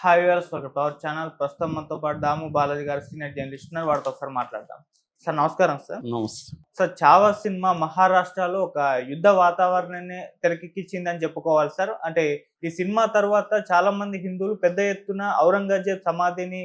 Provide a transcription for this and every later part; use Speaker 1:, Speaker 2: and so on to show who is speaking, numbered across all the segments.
Speaker 1: Hi viewers, welcome to our channel. ప్రస్తుతం మనతో పాటు దాము బాలాజీ గారు సీనియర్ జర్నలిస్ట్ ఉన్నారు. వారితో ఒకసారి మాట్లాడదాం. సార్ నమస్కారం. సార్
Speaker 2: నమస్తే.
Speaker 1: సార్, చావా సినిమా మహారాష్ట్రలో ఒక యుద్ధ వాతావరణాన్ని తెరకెక్కించిందని చెప్పుకోవాలి సార్. అంటే ఈ సినిమా తర్వాత చాలా మంది హిందువులు పెద్ద ఎత్తున ఔరంగజేబ్ సమాధిని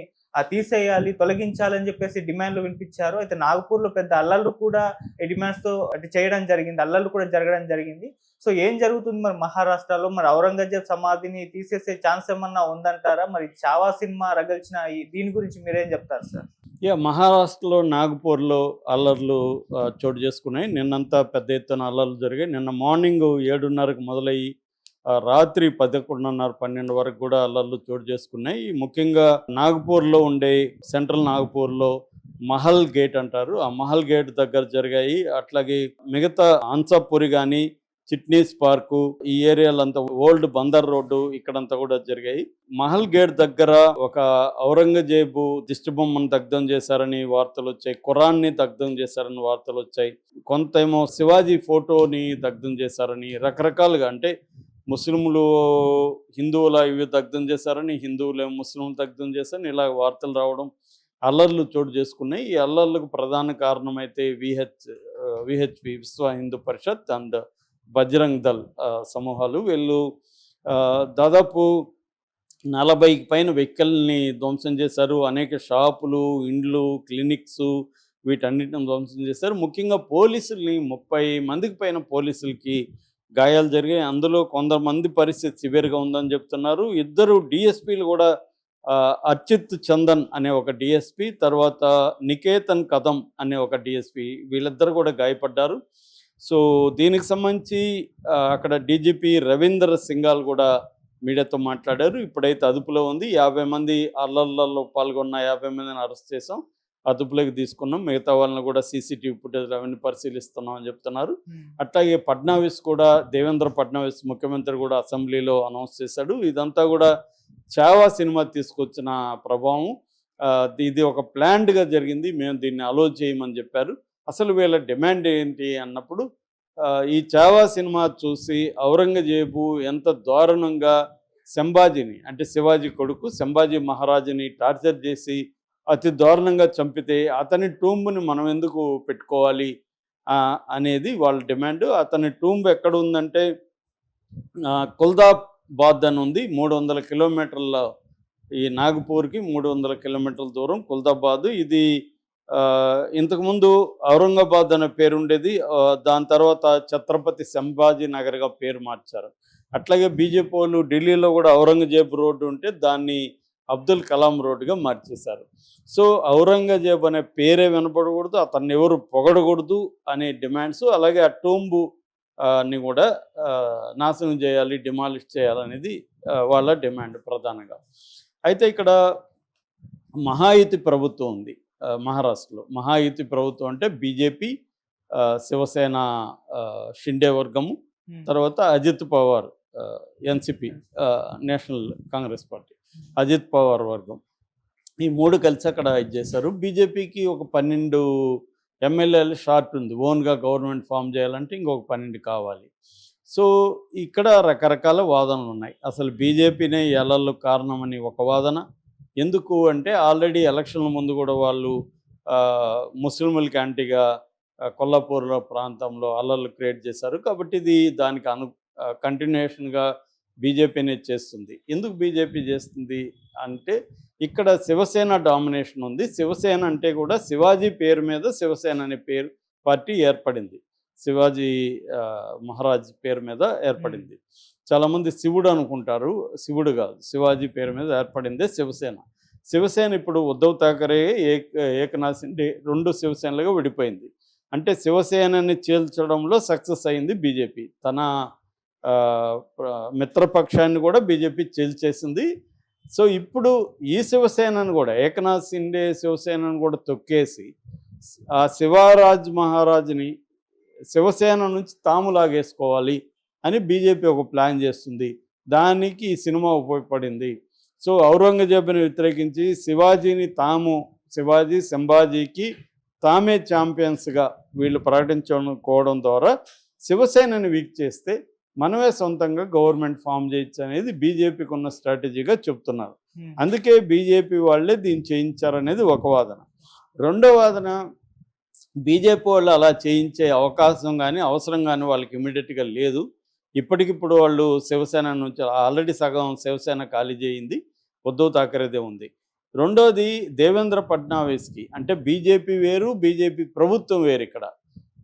Speaker 1: తీసేయాలి, తొలగించాలని చెప్పేసి డిమాండ్లు వినిపించారు. అయితే నాగపూర్లో పెద్ద అల్లర్లు కూడా ఈ డిమాండ్స్ తో చేయడం జరిగింది, అల్లర్లు కూడా జరగడం జరిగింది. సో ఏం జరుగుతుంది మరి మహారాష్ట్రలో? మరి ఔరంగజేబ్ సమాధిని తీసేసే ఛాన్స్ ఏమన్నా ఉందంటారా? మరి చావా సినిమా రగల్చిన దీని గురించి మీరేం చెప్తారు సార్?
Speaker 2: మహారాష్ట్రలో నాగపూర్లో అల్లర్లు చోటు చేసుకున్నాయి. నిన్నంతా పెద్ద ఎత్తున అల్లర్లు జరిగాయి. నిన్న మార్నింగ్ 7:30కు మొదలయ్యి రాత్రి 11:30, 12 వరకు కూడా అల్లర్లు చోటు చేసుకున్నాయి. ముఖ్యంగా నాగపూర్లో ఉండే సెంట్రల్ నాగపూర్లో మహల్ గేట్ అంటారు, ఆ మహల్ గేట్ దగ్గర జరిగాయి. అట్లాగే మిగతా హన్సాపురి కానీ, చిట్నీస్ పార్కు, ఈ ఏరియాలంతా ఓల్డ్ బందర్ రోడ్డు ఇక్కడంతా కూడా జరిగాయి. మహల్ గేట్ దగ్గర ఒక ఔరంగజేబు దిష్టిబొమ్మను దగ్ధం చేశారని వార్తలు వచ్చాయి, ఖురాన్ని దగ్ధం చేశారని వార్తలు వచ్చాయి. కొంతేమో శివాజీ ఫోటోని దగ్ధం చేశారని, రకరకాలుగా, అంటే ముస్లింలు హిందువుల ఇవి దగ్ధం చేశారని, హిందువులేమో ముస్లింలు దగ్ధం చేశారని ఇలా వార్తలు రావడం, అల్లర్లు చోటు చేసుకున్నాయి. ఈ అల్లర్లకు ప్రధాన కారణమైతే విహెచ్పి, విశ్వ హిందూ పరిషత్ అండ్ బజరంగ్ దళ్ సమూహాలు. వీళ్ళు దాదాపు 40కి పైన వెహికల్ని ధ్వంసం చేశారు. అనేక షాపులు, ఇండ్లు, క్లినిక్స్ వీటన్నిటిని ధ్వంసం చేశారు. ముఖ్యంగా పోలీసుల్ని 30 మందికి పైన పోలీసులకి గాయాలు జరిగాయి. అందులో కొంతమంది పరిస్థితి సివియర్గా ఉందని చెప్తున్నారు. 2 డిఎస్పీలు కూడా, అర్చిత్ చందన్ అనే ఒక డిఎస్పీ, తర్వాత నికేతన్ కదం అనే ఒక డిఎస్పీ, వీళ్ళిద్దరు కూడా గాయపడ్డారు. సో దీనికి సంబంధించి అక్కడ డీజీపీ రవీందర్ సింఘాల్ కూడా మీడియాతో మాట్లాడారు. ఇప్పుడైతే అదుపులో ఉంది. 50 మంది అల్లర్లలో పాల్గొన్న 50 మందిని అరెస్ట్ చేసాం, అదుపులోకి తీసుకున్నాం. మిగతా వాళ్ళని కూడా సీసీటీవీ ఫుటేజ్ అవన్నీ పరిశీలిస్తున్నాం అని చెప్తున్నారు. అట్లాగే ఫడ్నవీస్ కూడా, దేవేంద్ర ఫడ్నవీస్ ముఖ్యమంత్రి కూడా అసెంబ్లీలో అనౌన్స్ చేశాడు. ఇదంతా కూడా చావా సినిమా తీసుకొచ్చిన ప్రభావం. ఇది ఒక ప్లాన్డ్గా జరిగింది, మేము దీన్ని అలో చేయమని చెప్పారు. అసలు వీళ్ళ డిమాండ్ ఏంటి అన్నప్పుడు, ఈ చావా సినిమా చూసి ఔరంగజేబు ఎంత దారుణంగా సంభాజీని, అంటే శివాజీ కొడుకు సంభాజీ మహారాజుని టార్చర్ చేసి అతి దారుణంగా చంపితే అతని టూంబ్ని మనం ఎందుకు పెట్టుకోవాలి అనేది వాళ్ళ డిమాండ్. అతని టూంబ్ ఎక్కడ ఉందంటే కుల్దాబాద్ అని ఉంది. 300 కిలోమీటర్ల, ఈ నాగపూర్కి 300 కిలోమీటర్ల దూరం కుల్దాబాద్. ఇది ఇంతకుముందు ఔరంగాబాద్ అనే పేరు ఉండేది, దాని తర్వాత ఛత్రపతి సంభాజీ నగర్గా పేరు మార్చారు. అట్లాగే బీజేపీ వాళ్ళు ఢిల్లీలో కూడా ఔరంగజేబ్ రోడ్డు ఉంటే దాన్ని అబ్దుల్ కలాం రోడ్డుగా మార్చేశారు. సో ఔరంగజేబ్ అనే పేరే వినపడకూడదు, అతన్ని ఎవరు పొగడకూడదు అనే డిమాండ్స్, అలాగే ఆ టూంబు ని కూడా నాశనం చేయాలి, డిమాలిష్ చేయాలనేది వాళ్ళ డిమాండ్ ప్రధానంగా. అయితే ఇక్కడ మహాయుతి ప్రభుత్వం ఉంది మహారాష్ట్రలో. మహాయుతి ప్రభుత్వం అంటే బీజేపీ, శివసేన షిండే వర్గము, తర్వాత Ajit Pawar NCP, national Congress party, Ajit Pawar వర్గం, ఈ 3 కలిసి అక్కడ ఇది చేశారు. బీజేపీకి ఒక 12 ఎమ్మెల్యేలు షార్ట్ ఉంది. ఓన్గా గవర్నమెంట్ ఫామ్ చేయాలంటే ఇంకొక 12 కావాలి. సో ఇక్కడ రకరకాల వాదనలు ఉన్నాయి. అసలు బీజేపీనే ఎలర్లు కారణమని ఒక వాదన. ఎందుకు అంటే ఆల్రెడీ ఎలక్షన్ల ముందు కూడా వాళ్ళు ముస్లింలకి యాంటీగా కొల్లాపూర్లో ప్రాంతంలో అల్లర్లు క్రియేట్ చేశారు. కాబట్టి ఇది దానికి కంటిన్యూషన్గా బీజేపీనే చేస్తుంది. ఎందుకు బీజేపీ చేస్తుంది అంటే ఇక్కడ శివసేన డామినేషన్ ఉంది. శివసేన అంటే కూడా శివాజీ పేరు మీద శివసేన అనే పేరు పార్టీ ఏర్పడింది. శివాజీ మహారాజ్ పేరు మీద ఏర్పడింది. చాలామంది శివుడు అనుకుంటారు, శివుడు కాదు, శివాజీ పేరు మీద ఏర్పడిందే శివసేన. శివసేన ఇప్పుడు ఉద్ధవ్ ఠాకరే, ఏకనాథ్ షిండే 2 శివసేనలుగా విడిపోయింది. అంటే శివసేనని చీల్చడంలో సక్సెస్ అయింది బీజేపీ. తన మిత్రపక్షాన్ని కూడా బీజేపీ చీల్చేసింది. సో ఇప్పుడు ఈ శివసేనను కూడా, ఏకనాథ్ షిండే శివసేనను కూడా తొక్కేసి ఆ శివరాజ్ మహారాజ్ని శివసేన నుంచి తాము లాగేసుకోవాలి అని బీజేపీ ఒక ప్లాన్ చేస్తుంది. దానికి ఈ సినిమా ఉపయోగపడింది. సో ఔరంగజేబుని వ్యతిరేకించి శివాజీ సంభాజీకి తామే ఛాంపియన్స్గా వీళ్ళు ప్రకటించుకోవడం ద్వారా శివసేనని వీక్ చేస్తే మనమే సొంతంగా గవర్నమెంట్ ఫామ్ చేయొచ్చు అనేది బీజేపీకి ఉన్న స్ట్రాటజీగా చెప్తున్నారు.
Speaker 1: ఉమ్,
Speaker 2: అందుకే బీజేపీ వాళ్ళే దీన్ని చేయించారనేది ఒక వాదన. రెండో వాదన, బీజేపీ వాళ్ళు అలా చేయించే అవకాశం కానీ అవసరం కానీ వాళ్ళకి ఇమీడియట్గా లేదు. ఇప్పటికిప్పుడు వాళ్ళు శివసేన నుంచి ఆల్రెడీ సగం శివసేన ఖాళీ చేయింది, ఉద్ధవ్ ఠాకరేదే ఉంది. రెండోది దేవేంద్ర ఫడ్నవీస్కి, అంటే బీజేపీ వేరు, బీజేపీ ప్రభుత్వం వేరు. ఇక్కడ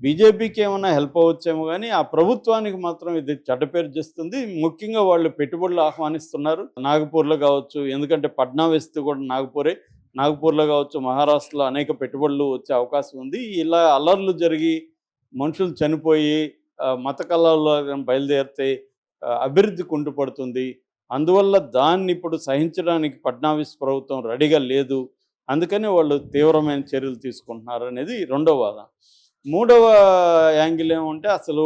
Speaker 2: బీజేపీకి ఏమైనా హెల్ప్ అవ్వచ్చేమో కానీ ఆ ప్రభుత్వానికి మాత్రం ఇది చెడ్డ పేరు చేస్తుంది. ముఖ్యంగా వాళ్ళు పెట్టుబడులు ఆహ్వానిస్తున్నారు నాగపూర్లో కావచ్చు, ఎందుకంటే ఫడ్నవీస్ది కూడా నాగపూర్లో కావచ్చు, మహారాష్ట్రలో అనేక పెట్టుబడులు వచ్చే అవకాశం ఉంది. ఇలా అల్లర్లు జరిగి మనుషులు చనిపోయి మత కళల్లో బయలుదేరితే అభివృద్ధి కుంటుపడుతుంది. అందువల్ల దాన్ని ఇప్పుడు సహించడానికి ఫడ్నవీస్ ప్రభుత్వం రెడీగా లేదు. అందుకని వాళ్ళు తీవ్రమైన చర్యలు తీసుకుంటున్నారు అనేది రెండవ వాదన. మూడవ యాంగిల్ ఏమంటే, అసలు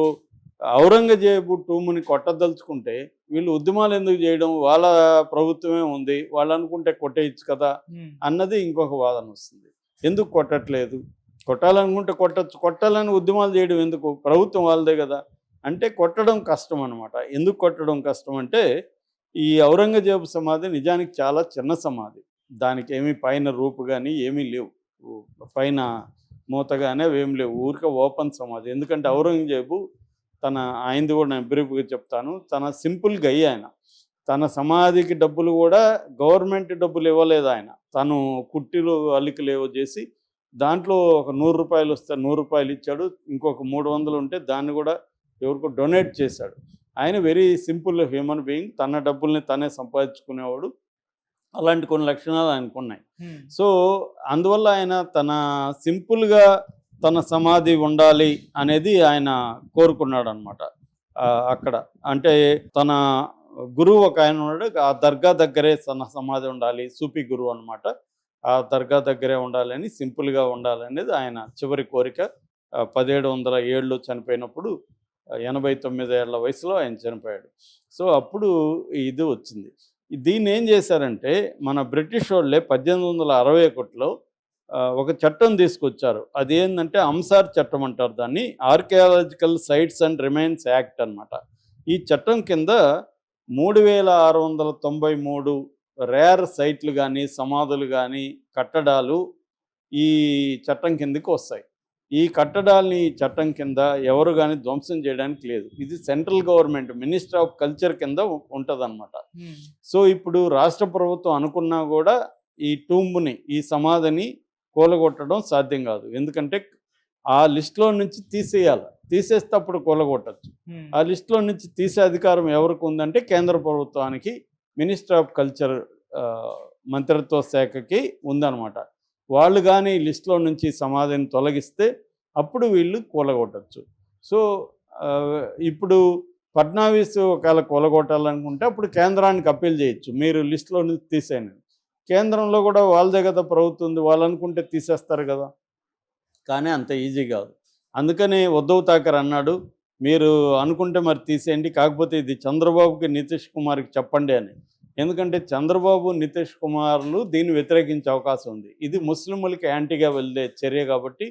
Speaker 2: ఔరంగజేబు టూముని కొట్టదలుచుకుంటే వీళ్ళు ఉద్యమాలు ఎందుకు చేయడం, వాళ్ళ ప్రభుత్వమే ఉంది, వాళ్ళు అనుకుంటే కొట్టేయచ్చు కదా అన్నది ఇంకొక వాదన వస్తుంది. ఎందుకు కొట్టట్లేదు, కొట్టాలనుకుంటే కొట్టచ్చు, కొట్టాలని ఉద్యమాలు చేయడం ఎందుకు, ప్రభుత్వం వాళ్ళదే కదా అంటే కొట్టడం కష్టం అనమాట. ఎందుకు కొట్టడం కష్టం అంటే, ఈ ఔరంగజేబు సమాధి నిజానికి చాలా చిన్న సమాధి, దానికి ఏమీ పైన రూపు కానీ ఏమీ లేవు, పైన మూత కానీ అవి ఏమి లేవు, ఊరికే ఓపెన్ సమాధి. ఎందుకంటే ఔరంగజేబు ఆయనది కూడా నేను బ్రీఫ్గా చెప్తాను. తన సింపుల్గా ఆయన తన సమాధికి డబ్బులు కూడా గవర్నమెంట్ డబ్బులు ఇవ్వలేదు. ఆయన తను కుట్టిలు అల్లికలు ఏవో చేసి దాంట్లో ఒక 100 రూపాయలు వస్తే 100 రూపాయలు ఇచ్చాడు, ఇంకొక 300 ఉంటే దాన్ని కూడా ఎవరికో డొనేట్ చేశాడు. ఆయన వెరీ సింపుల్ హ్యూమన్ బీయింగ్, తన డబ్బుల్ని తనే సంపాదించుకునేవాడు. అలాంటి కొన్ని లక్షణాలు ఆయనకు ఉన్నాయి. సో అందువల్ల ఆయన తన సింపుల్గా తన సమాధి ఉండాలి అనేది ఆయన కోరుకున్నాడు అనమాట. అక్కడ అంటే తన గురువు ఒక ఆయన ఉన్నాడు, ఆ దర్గా దగ్గరే తన సమాధి ఉండాలి, సూఫీ గురువు అనమాట. ఆ దర్గా దగ్గరే ఉండాలని, సింపుల్గా ఉండాలనేది ఆయన చివరి కోరిక. 1707లో చనిపోయినప్పుడు 89 ఏళ్ల వయసులో ఆయన చనిపోయాడు. సో అప్పుడు ఇది వచ్చింది. దీన్ని ఏం చేశారంటే, మన బ్రిటిష్ వాళ్ళే 1861లో ఒక చట్టం తీసుకొచ్చారు. అదేంటంటే అంసార్ చట్టం అంటారు దాన్ని, archaeological sites and remains act అనమాట. ఈ చట్టం కింద 3693 రేర్ సైట్లు కానీ, సమాధులు కానీ, కట్టడాలు ఈ చట్టం కిందకి వస్తాయి. ఈ కట్టడాలని చట్టం కింద ఎవరు కానీ ధ్వంసం చేయడానికి లేదు. ఇది central government ministry of culture కింద ఉంటుందన్నమాట. సో ఇప్పుడు రాష్ట్ర ప్రభుత్వం అనుకున్నా కూడా ఈ టూంబ్ని, ఈ సమాధిని కూలగొట్టడం సాధ్యం కాదు. ఎందుకంటే ఆ లిస్టులో నుంచి తీసేస్తే అప్పుడు కూలగొట్టచ్చు. ఆ లిస్టులో నుంచి తీసే అధికారం ఎవరికి ఉందంటే కేంద్ర ప్రభుత్వానికి, మినిస్ట్రీ ఆఫ్ కల్చర్ మంత్రిత్వ శాఖకి ఉందన్నమాట. వాళ్ళు కానీ లిస్టులో నుంచి సమాధిని తొలగిస్తే అప్పుడు వీళ్ళు కూలగొట్టచ్చు. సో ఇప్పుడు ఫడ్నవీస్ ఒకవేళ కూలగొట్టాలనుకుంటే అప్పుడు కేంద్రానికి అప్పీల్ చేయొచ్చు, మీరు లిస్టులో నుంచి తీసేయండి. కేంద్రంలో కూడా వాళ్ళదే కదా ప్రభుత్వం ఉంది, వాళ్ళు అనుకుంటే తీసేస్తారు కదా. కానీ అంత ఈజీ కాదు. అందుకని ఉద్ధవ్ ఠాకరే అన్నాడు, మీరు అనుకుంటే మరి తీసేయండి, కాకపోతే ఇది చంద్రబాబుకి, నితీష్ కుమార్కి చెప్పండి అని. ఎందుకంటే చంద్రబాబు, నితీష్ కుమార్లు దీన్ని వ్యతిరేకించే అవకాశం ఉంది. ఇది ముస్లింలకి యాంటీగా వెళ్ళే చర్య కాబట్టి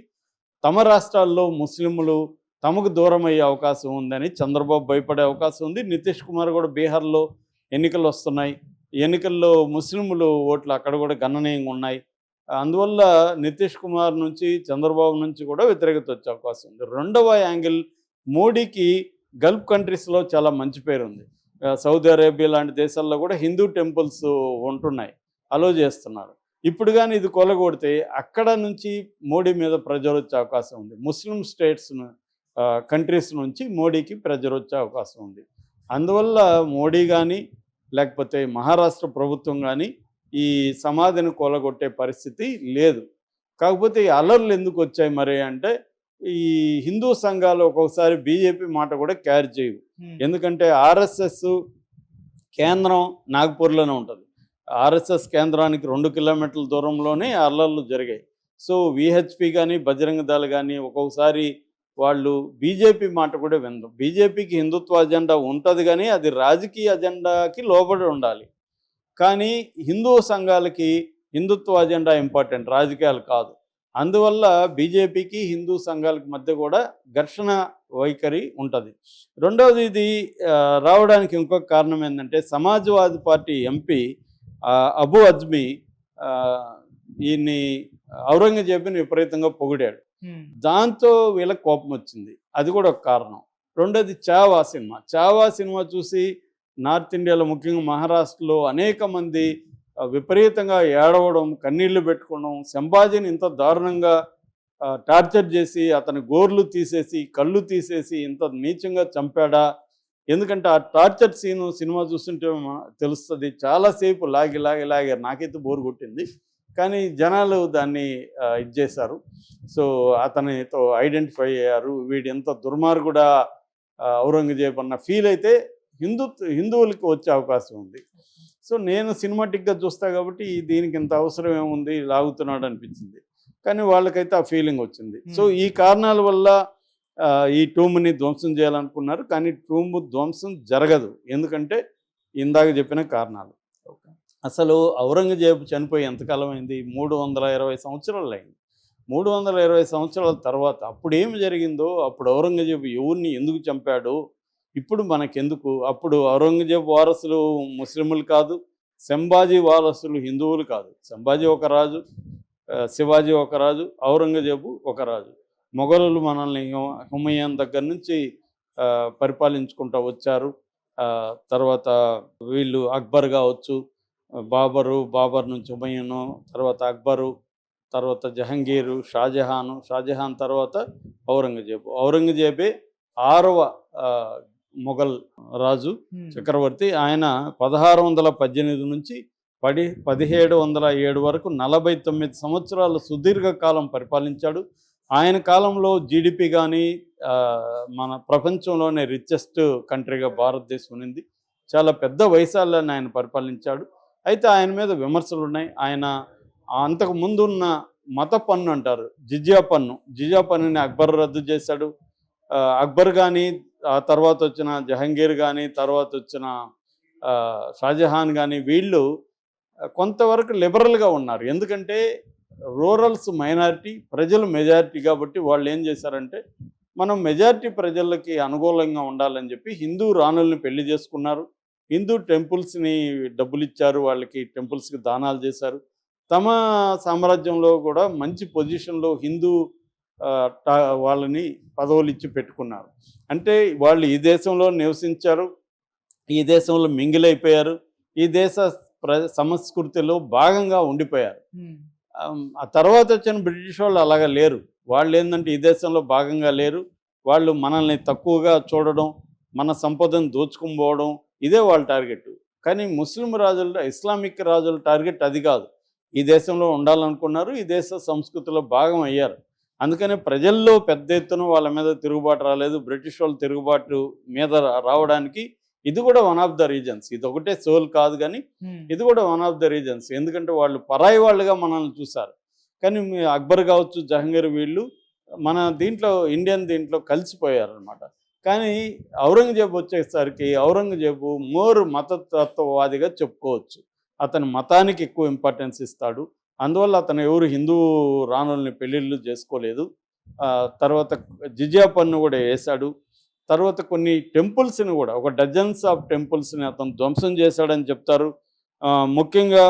Speaker 2: తమ రాష్ట్రాల్లో ముస్లింలు తమకు దూరం అయ్యే అవకాశం ఉందని చంద్రబాబు భయపడే అవకాశం ఉంది. నితీష్ కుమార్ కూడా బీహార్లో ఎన్నికలు వస్తున్నాయి, ఎన్నికల్లో ముస్లింలు ఓట్లు అక్కడ కూడా గణనీయంగా ఉన్నాయి. అందువల్ల నితీష్ కుమార్ నుంచి, చంద్రబాబు నుంచి కూడా వ్యతిరేకత వచ్చే అవకాశం ఉంది. రెండవ యాంగిల్, మోడీకి గల్ఫ్ కంట్రీస్లో చాలా మంచి పేరు ఉంది. సౌదీ అరేబియా లాంటి దేశాల్లో కూడా హిందూ టెంపుల్స్ ఉంటున్నాయి, అలో చేస్తున్నారు. ఇప్పుడు కానీ ఇది కొలగొడితే అక్కడ నుంచి మోడీ మీద ప్రెజర్ వచ్చే అవకాశం ఉంది. ముస్లిం స్టేట్స్ కంట్రీస్ నుంచి మోడీకి ప్రెజర్ వచ్చే అవకాశం ఉంది. అందువల్ల మోడీ కానీ లేకపోతే మహారాష్ట్ర ప్రభుత్వం కానీ ఈ సమాధిని కూలగొట్టే పరిస్థితి లేదు. కాకపోతే ఈ అల్లర్లు ఎందుకు వచ్చాయి మరి అంటే, ఈ హిందూ సంఘాలు ఒక్కొక్కసారి బీజేపీ మాట కూడా క్యారీ చేయవు. ఎందుకంటే ఆర్ఎస్ఎస్ కేంద్రం నాగ్పూర్లోనే ఉంటుంది. ఆర్ఎస్ఎస్ కేంద్రానికి 2 కిలోమీటర్ల దూరంలోనే అల్లర్లు జరిగాయి. సో విహెచ్పి కానీ, బజరంగ దళ్ కానీ ఒక్కొక్కసారి వాళ్ళు బీజేపీ మాట కూడా వినరు. బీజేపీకి హిందుత్వ అజెండా ఉంటుంది కానీ అది రాజకీయ అజెండాకి లోబడి ఉండాలి. కానీ హిందూ సంఘాలకి హిందుత్వ అజెండా ఇంపార్టెంట్, రాజకీయాలు కాదు. అందువల్ల బీజేపీకి హిందూ సంఘాలకు మధ్య కూడా ఘర్షణ వైఖరి ఉంటుంది. రెండవది ఇది రావడానికి ఇంకొక కారణం ఏంటంటే Samajwadi party MP Abu Azmi ఈయన్ని ఔరంగజేబుని విపరీతంగా పొగిడాడు. దాంతో వీళ్ళకి కోపం వచ్చింది, అది కూడా ఒక కారణం. రెండోది చావా సినిమా చూసి నార్త్ ఇండియాలో ముఖ్యంగా మహారాష్ట్రలో అనేక మంది విపరీతంగా ఏడవడం, కన్నీళ్లు పెట్టుకోవడం, సంభాజీని ఇంత దారుణంగా టార్చర్ చేసి అతని గోర్లు తీసేసి కళ్ళు తీసేసి ఇంత నీచంగా చంపాడా, ఎందుకంటే ఆ టార్చర్ సినిమా చూస్తుంటే తెలుస్తుంది. చాలాసేపు లాగి నాకైతే బోరు కొట్టింది, కానీ జనాలు దాన్ని ఇది చేశారు. సో అతనితో ఐడెంటిఫై అయ్యారు, వీడు ఎంత దుర్మార్గుడా ఔరంగజేబు అన్న ఫీల్ అయితే హిందువులకి వచ్చే అవకాశం ఉంది. సో నేను సినిమాటిక్గా చూస్తా కాబట్టి దీనికి ఇంత అవసరం ఏముంది, లాగుతున్నాడు అనిపించింది. కానీ వాళ్ళకైతే ఆ ఫీలింగ్ వచ్చింది. సో ఈ కారణాల వల్ల ఈ టూమ్ని ధ్వంసం చేయాలనుకున్నారు, కానీ టూమ్ ధ్వంసం జరగదు. ఎందుకంటే ఇందాక చెప్పిన కారణాలు. అసలు ఔరంగజేబు చనిపోయి ఎంతకాలం అయింది? 320 సంవత్సరాలు అయింది. 320 సంవత్సరాల తర్వాత అప్పుడు ఏమి జరిగిందో, అప్పుడు ఔరంగజేబు ఎవరిని ఎందుకు చంపాడో ఇప్పుడు మనకెందుకు. అప్పుడు ఔరంగజేబు వారసులు ముస్లింలు కాదు, సంభాజీ వారసులు హిందువులు కాదు. సంభాజీ ఒక రాజు, శివాజీ ఒక రాజు, ఔరంగజేబు ఒక రాజు. మొఘలులు మనల్ని హుమయూన్ దగ్గర నుంచి పరిపాలించుకుంటూ వచ్చారు. తర్వాత వీళ్ళు అక్బర్ కావచ్చు, బాబర్ నుంచి హుమయూను, తర్వాత అక్బరు, తర్వాత జహంగీరు, షాజహాన్ తర్వాత ఔరంగజేబే 6వ మొఘల్ రాజు చక్రవర్తి. ఆయన 1618 నుంచి 1707 వరకు 49 సంవత్సరాలు సుదీర్ఘకాలం పరిపాలించాడు. ఆయన కాలంలో జీడిపి కానీ మన ప్రపంచంలోనే రిచెస్ట్ కంట్రీగా భారతదేశం ఉన్నింది. చాలా పెద్ద వయసాలని ఆయన పరిపాలించాడు. అయితే ఆయన మీద విమర్శలు ఉన్నాయి. ఆయన అంతకు ముందున్న మత పన్ను అంటారు, జిజియా పన్నుని అక్బర్ రద్దు చేశాడు. అక్బర్ కానీ, ఆ తర్వాత వచ్చిన జహంగీర్ కానీ, తర్వాత వచ్చిన షాజహాన్ కానీ వీళ్ళు కొంతవరకు లిబరల్గా ఉన్నారు. ఎందుకంటే రూరల్స్ మైనారిటీ, ప్రజలు మెజారిటీ కాబట్టి వాళ్ళు ఏం చేశారంటే మనం మెజారిటీ ప్రజలకి అనుకూలంగా ఉండాలని చెప్పి హిందూ రాణుల్ని పెళ్లి చేసుకున్నారు. హిందూ టెంపుల్స్ని డబ్బులు ఇచ్చారు, వాళ్ళకి టెంపుల్స్కి దానాలు చేశారు. తమ సామ్రాజ్యంలో కూడా మంచి పొజిషన్లో హిందూ వాళ్ళని పదవులు ఇచ్చి పెట్టుకున్నారు. అంటే వాళ్ళు ఈ దేశంలో నివసించారు, ఈ దేశంలో మింగిలైపోయారు, ఈ దేశ సంస్కృతిలో భాగంగా ఉండిపోయారు. ఆ తర్వాత వచ్చిన బ్రిటిష్ వాళ్ళు అలాగా లేరు. వాళ్ళు ఏంటంటే ఈ దేశంలో భాగంగా లేరు, వాళ్ళు మనల్ని తక్కువగా చూడడం, మన సంపదను దోచుకుపోవడం, ఇదే వాళ్ళ టార్గెట్. కానీ ముస్లిం రాజుల, ఇస్లామిక్ రాజుల టార్గెట్ అది కాదు. ఈ దేశంలో ఉండాలనుకున్నారు, ఈ దేశ సంస్కృతిలో భాగం అయ్యారు. అందుకనే ప్రజల్లో పెద్ద ఎత్తున వాళ్ళ మీద తిరుగుబాటు రాలేదు. బ్రిటిష్ వాళ్ళు తిరుగుబాటు మీద రావడానికి ఇది కూడా వన్ ఆఫ్ ద రీజన్స్. ఇది ఒకటే సోల్ కాదు, కానీ ఇది కూడా వన్ ఆఫ్ ద రీజన్స్. ఎందుకంటే వాళ్ళు పరాయి వాళ్ళుగా మనల్ని చూశారు. కానీ అక్బర్ కావచ్చు, జహంగీర్ వీళ్ళు మన ఇండియన్ దీంట్లో కలిసిపోయారు అనమాట. కానీ ఔరంగజేబు వచ్చేసరికి ఔరంగజేబు మోర్ మతతత్వవాదిగా చెప్పుకోవచ్చు. అతని మతానికి ఎక్కువ ఇంపార్టెన్స్ ఇస్తాడు. అందువల్ల అతను ఎవరు హిందూ రాణుల్ని పెళ్ళిళ్ళు చేసుకోలేదు. తర్వాత జిజియా పన్ను కూడా వేశాడు. తర్వాత కొన్ని టెంపుల్స్ని కూడా, ఒక డజన్స్ ఆఫ్ టెంపుల్స్ని అతను ధ్వంసం చేశాడని చెప్తారు. ముఖ్యంగా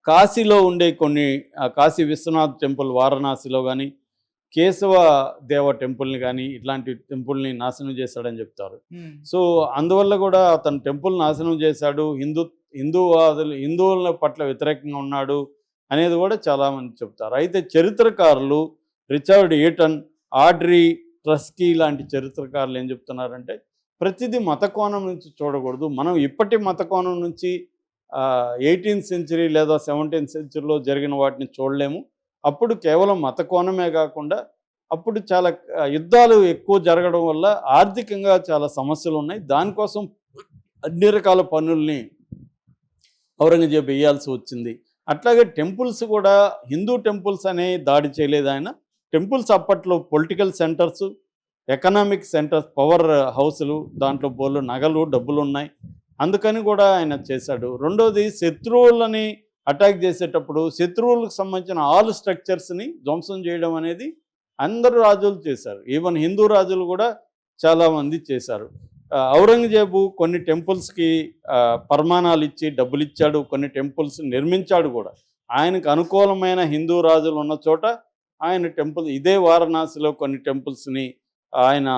Speaker 2: కాశీలో ఉండే కొన్ని, కాశీ విశ్వనాథ్ టెంపుల్ వారణాసిలో కానీ, కేశవ దేవ టెంపుల్ని కానీ, ఇట్లాంటి టెంపుల్ని నాశనం చేశాడని చెప్తారు. సో అందువల్ల కూడా అతను టెంపుల్ నాశనం చేశాడు, హిందువుల పట్ల వ్యతిరేకంగా ఉన్నాడు అనేది కూడా చాలామంది చెప్తారు. అయితే చరిత్రకారులు రిచర్డ్ ఈటన్, ఆడ్రీ ట్రస్కీ లాంటి చరిత్రకారులు ఏం చెప్తున్నారంటే ప్రతిదీ మత కోణం నుంచి చూడకూడదు. మనం ఇప్పటి మత కోణం నుంచి 18th సెంచరీ లేదా 17th సెంచరీలో జరిగిన వాటిని చూడలేము. అప్పుడు కేవలం మత కోణమే కాకుండా అప్పుడు చాలా యుద్ధాలు ఎక్కువ జరగడం వల్ల ఆర్థికంగా చాలా సమస్యలు ఉన్నాయి. దానికోసం అన్ని రకాల పన్నుల్ని ఔరంగజేబు వేయాల్సి వచ్చింది. అట్లాగే టెంపుల్స్ కూడా, హిందూ టెంపుల్స్ అనే దాడి చేయలేదు ఆయన. టెంపుల్స్ అప్పట్లో political centres, economic centres, power హౌస్లు, దాంట్లో బోళ్ళు నగలు, డబ్బులు ఉన్నాయి. అందుకని కూడా ఆయన చేశాడు. రెండోది శత్రువులని అటాక్ చేసేటప్పుడు శత్రువులకు సంబంధించిన ఆల్ స్ట్రక్చర్స్ని ధ్వంసం చేయడం అనేది అందరు రాజులు చేశారు. ఈవెన్ హిందూ రాజులు కూడా చాలామంది చేశారు. ఔరంగజేబు కొన్ని టెంపుల్స్కి పరమాణాలు ఇచ్చి డబ్బులు ఇచ్చాడు, కొన్ని టెంపుల్స్ నిర్మించాడు కూడా. ఆయనకు అనుకూలమైన హిందూ రాజులు ఉన్న చోట ఆయన టెంపుల్, ఇదే వారణాసిలో కొన్ని టెంపుల్స్ని ఆయన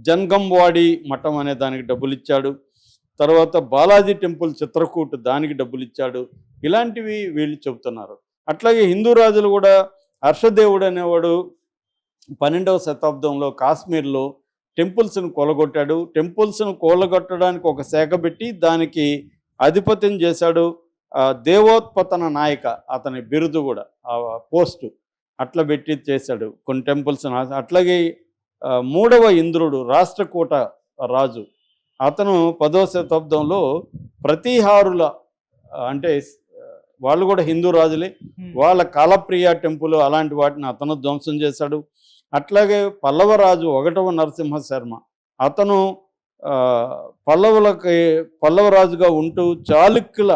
Speaker 2: జన్గంవాడి మఠం అనే దానికి డబ్బులు ఇచ్చాడు. తర్వాత బాలాజీ టెంపుల్ చిత్రకూట్ దానికి డబ్బులు ఇచ్చాడు. ఇలాంటివి వీళ్ళు చెబుతున్నారు. అట్లాగే హిందూ రాజులు కూడా హర్షదేవుడు అనేవాడు 12వ శతాబ్దంలో కాశ్మీర్లో టెంపుల్స్ను కూలగొట్టాడు. టెంపుల్స్ను కూలగొట్టడానికి ఒక శాఖ పెట్టి దానికి ఆధిపత్యం చేశాడు. దేవోత్పతన నాయక అతని బిరుదు కూడా, ఆ పోస్టు అట్లా పెట్టి చేశాడు కొన్ని టెంపుల్స్. అట్లాగే 3వ ఇంద్రుడు రాష్ట్రకూట రాజు, అతను 10వ శతాబ్దంలో ప్రతిహారుల అంటే వాళ్ళు కూడా హిందూ రాజులే, వాళ్ళ కాలప్రియ టెంపుల్ అలాంటి వాటిని అతను ధ్వంసం చేశాడు. అట్లాగే పల్లవరాజు 1వ నరసింహ శర్మ, అతను పల్లవులకి పల్లవరాజుగా ఉంటూ చాళుక్యుల